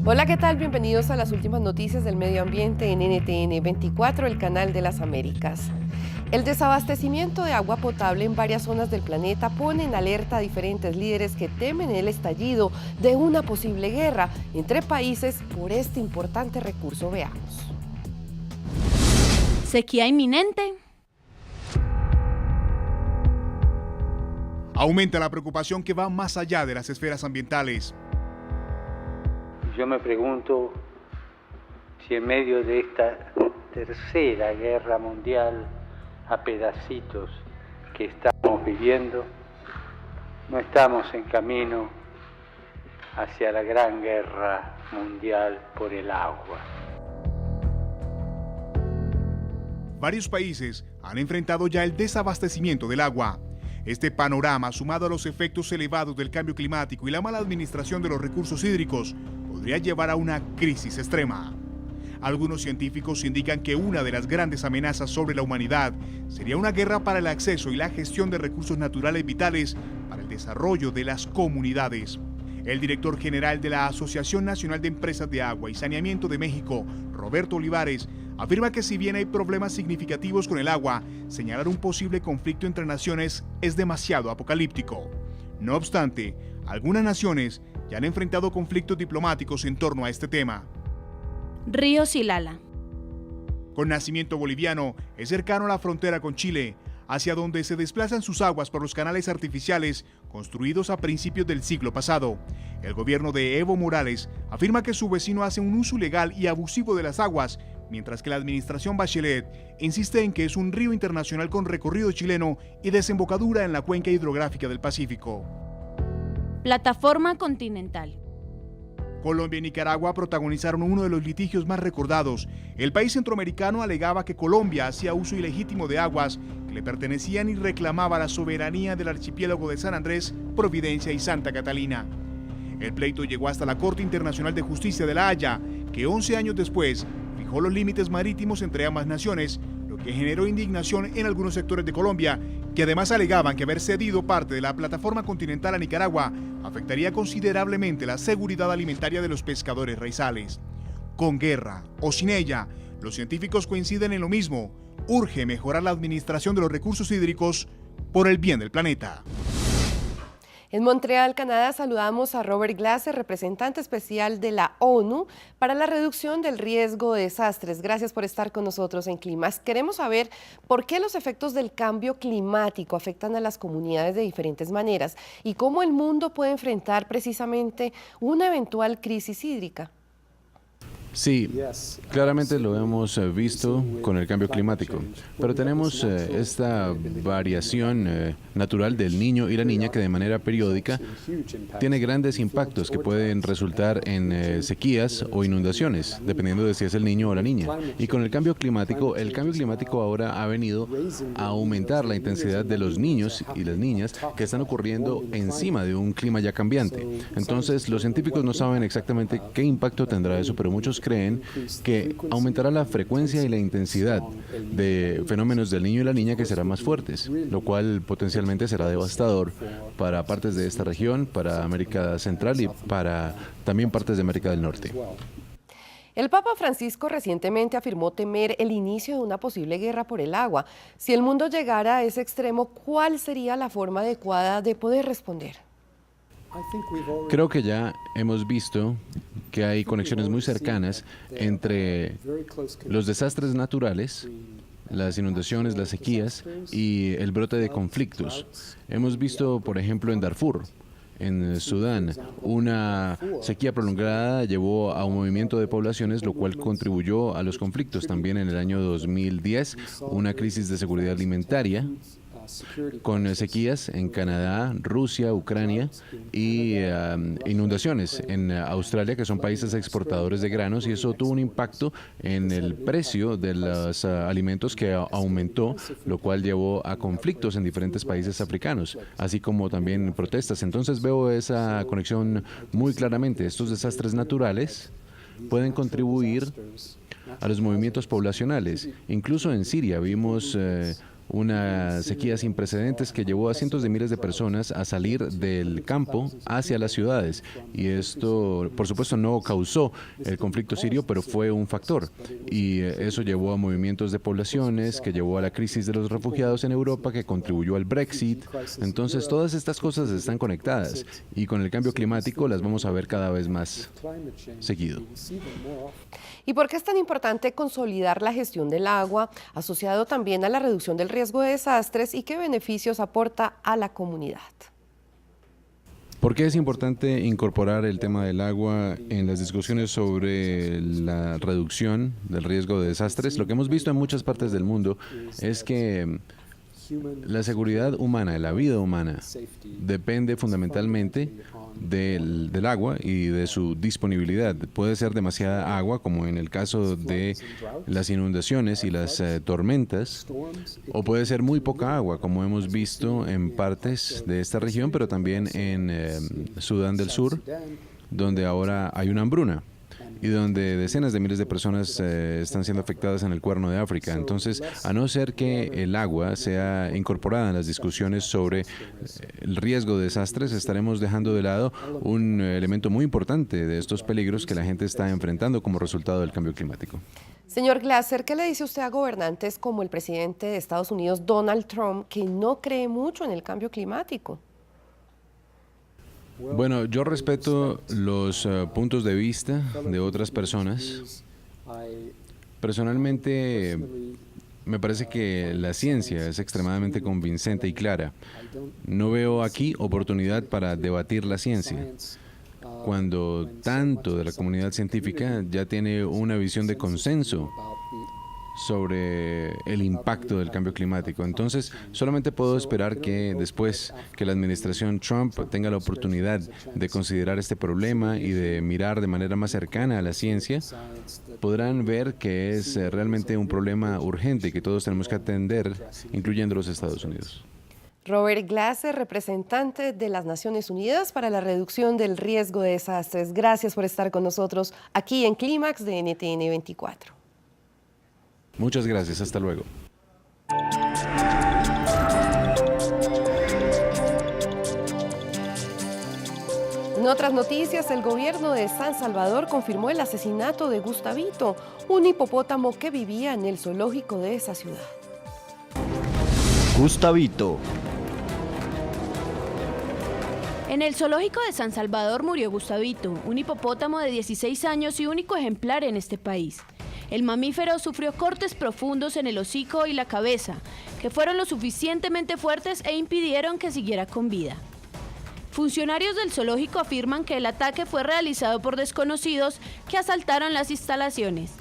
Hola, ¿qué tal? Bienvenidos a las últimas noticias del medio ambiente en NTN 24, el canal de las Américas. El desabastecimiento de agua potable en varias zonas del planeta pone en alerta a diferentes líderes que temen el estallido de una posible guerra entre países por este importante recurso. Veamos. Sequía inminente. Aumenta la preocupación que va más allá de las esferas ambientales. Yo me pregunto si en medio de esta tercera guerra mundial a pedacitos que estamos viviendo, no estamos en camino hacia la gran guerra mundial por el agua. Varios países han enfrentado ya el desabastecimiento del agua. Este panorama, sumado a los efectos elevados del cambio climático y la mala administración de los recursos hídricos, podría llevar a una crisis extrema. Algunos científicos indican que una de las grandes amenazas sobre la humanidad sería una guerra para el acceso y la gestión de recursos naturales vitales para el desarrollo de las comunidades. El director general de la Asociación Nacional de Empresas de Agua y Saneamiento de México, Roberto Olivares, afirma que si bien hay problemas significativos con el agua, señalar un posible conflicto entre naciones es demasiado apocalíptico. No obstante, algunas naciones ya han enfrentado conflictos diplomáticos en torno a este tema. Río Silala. Con nacimiento boliviano, es cercano a la frontera con Chile, hacia donde se desplazan sus aguas por los canales artificiales construidos a principios del siglo pasado. El gobierno de Evo Morales afirma que su vecino hace un uso ilegal y abusivo de las aguas, mientras que la administración Bachelet insiste en que es un río internacional con recorrido chileno y desembocadura en la cuenca hidrográfica del Pacífico. Plataforma continental. Colombia y Nicaragua protagonizaron uno de los litigios más recordados. El país centroamericano alegaba que Colombia hacía uso ilegítimo de aguas que le pertenecían y reclamaba la soberanía del archipiélago de San Andrés, Providencia y Santa Catalina. El pleito llegó hasta la Corte Internacional de Justicia de La Haya, que 11 años después fijó los límites marítimos entre ambas naciones, lo que generó indignación en algunos sectores de Colombia, que además alegaban que haber cedido parte de la plataforma continental a Nicaragua afectaría considerablemente la seguridad alimentaria de los pescadores raizales. Con guerra o sin ella, los científicos coinciden en lo mismo: urge mejorar la administración de los recursos hídricos por el bien del planeta. En Montreal, Canadá, saludamos a Robert Glasser, representante especial de la ONU para la reducción del riesgo de desastres. Gracias por estar con nosotros en Climas. Queremos saber por qué los efectos del cambio climático afectan a las comunidades de diferentes maneras y cómo el mundo puede enfrentar precisamente una eventual crisis hídrica. Sí, claramente lo hemos visto con el cambio climático, pero tenemos esta variación natural del niño y la niña que de manera periódica tiene grandes impactos que pueden resultar en sequías o inundaciones, dependiendo de si es el niño o la niña. Y con el cambio climático ahora ha venido a aumentar la intensidad de los niños y las niñas que están ocurriendo encima de un clima ya cambiante. Entonces, los científicos no saben exactamente qué impacto tendrá eso, pero muchos creen que aumentará la frecuencia y la intensidad de fenómenos del niño y la niña que serán más fuertes, lo cual potencialmente será devastador para partes de esta región, para América Central y para también partes de América del Norte. El Papa Francisco recientemente afirmó temer el inicio de una posible guerra por el agua. Si el mundo llegara a ese extremo, ¿cuál sería la forma adecuada de poder responder? Creo que ya hemos visto que hay conexiones muy cercanas entre los desastres naturales, las inundaciones, las sequías y el brote de conflictos. Hemos visto, por ejemplo, en Darfur, en Sudán, una sequía prolongada llevó a un movimiento de poblaciones, lo cual contribuyó a los conflictos. También en el año 2010, una crisis de seguridad alimentaria con sequías en Canadá, Rusia, Ucrania y inundaciones en Australia, que son países exportadores de granos, y eso tuvo un impacto en el precio de los alimentos que aumentó, lo cual llevó a conflictos en diferentes países africanos, así como también protestas. Entonces veo esa conexión muy claramente. Estos desastres naturales pueden contribuir a los movimientos poblacionales. Incluso en Siria vimos una sequía sin precedentes que llevó a cientos de miles de personas a salir del campo hacia las ciudades. Y esto, por supuesto, no causó el conflicto sirio, pero fue un factor. Y eso llevó a movimientos de poblaciones, que llevó a la crisis de los refugiados en Europa, que contribuyó al Brexit. Entonces, todas estas cosas están conectadas. Y con el cambio climático las vamos a ver cada vez más seguido. ¿Y por qué es tan importante consolidar la gestión del agua, asociado también a la reducción del riesgo de desastres, y qué beneficios aporta a la comunidad? ¿Por qué es importante incorporar el tema del agua en las discusiones sobre la reducción del riesgo de desastres? Lo que hemos visto en muchas partes del mundo es que la seguridad humana, la vida humana, depende fundamentalmente del agua y de su disponibilidad. Puede ser demasiada agua, como en el caso de las inundaciones y las tormentas, o puede ser muy poca agua, como hemos visto en partes de esta región, pero también en Sudán del Sur, donde ahora hay una hambruna y donde decenas de miles de personas están siendo afectadas en el Cuerno de África. Entonces, a no ser que el agua sea incorporada en las discusiones sobre el riesgo de desastres, estaremos dejando de lado un elemento muy importante de estos peligros que la gente está enfrentando como resultado del cambio climático. Señor Glasser, ¿qué le dice usted a gobernantes como el presidente de Estados Unidos, Donald Trump, que no cree mucho en el cambio climático? Bueno, yo respeto los puntos de vista de otras personas. Personalmente, me parece que la ciencia es extremadamente convincente y clara. No veo aquí oportunidad para debatir la ciencia, cuando tanto de la comunidad científica ya tiene una visión de consenso sobre el impacto del cambio climático. Entonces, solamente puedo esperar que después que la administración Trump tenga la oportunidad de considerar este problema y de mirar de manera más cercana a la ciencia, podrán ver que es realmente un problema urgente que todos tenemos que atender, incluyendo los Estados Unidos. Robert Glasser, representante de las Naciones Unidas para la reducción del riesgo de desastres. Gracias por estar con nosotros aquí en Clímax de NTN 24. Muchas gracias, hasta luego. En otras noticias, el gobierno de San Salvador confirmó el asesinato de Gustavito, un hipopótamo que vivía en el zoológico de esa ciudad. Gustavito. En el zoológico de San Salvador murió Gustavito, un hipopótamo de 16 años y único ejemplar en este país. El mamífero sufrió cortes profundos en el hocico y la cabeza, que fueron lo suficientemente fuertes e impidieron que siguiera con vida. Funcionarios del zoológico afirman que el ataque fue realizado por desconocidos que asaltaron las instalaciones.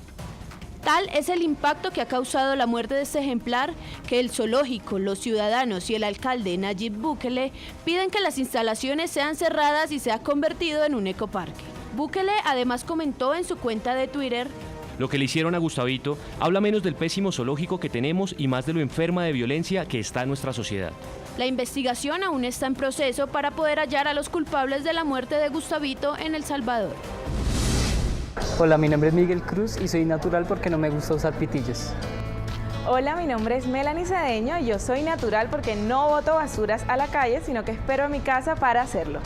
Tal es el impacto que ha causado la muerte de este ejemplar que el zoológico, los ciudadanos y el alcalde Nayib Bukele piden que las instalaciones sean cerradas y sea convertido en un ecoparque. Bukele además comentó en su cuenta de Twitter: lo que le hicieron a Gustavito habla menos del pésimo zoológico que tenemos y más de lo enferma de violencia que está en nuestra sociedad. La investigación aún está en proceso para poder hallar a los culpables de la muerte de Gustavito en El Salvador. Hola, mi nombre es Miguel Cruz y soy natural porque no me gusta usar pitillos. Hola, mi nombre es Melanie Cedeño y yo soy natural porque no boto basuras a la calle, sino que espero a mi casa para hacerlo.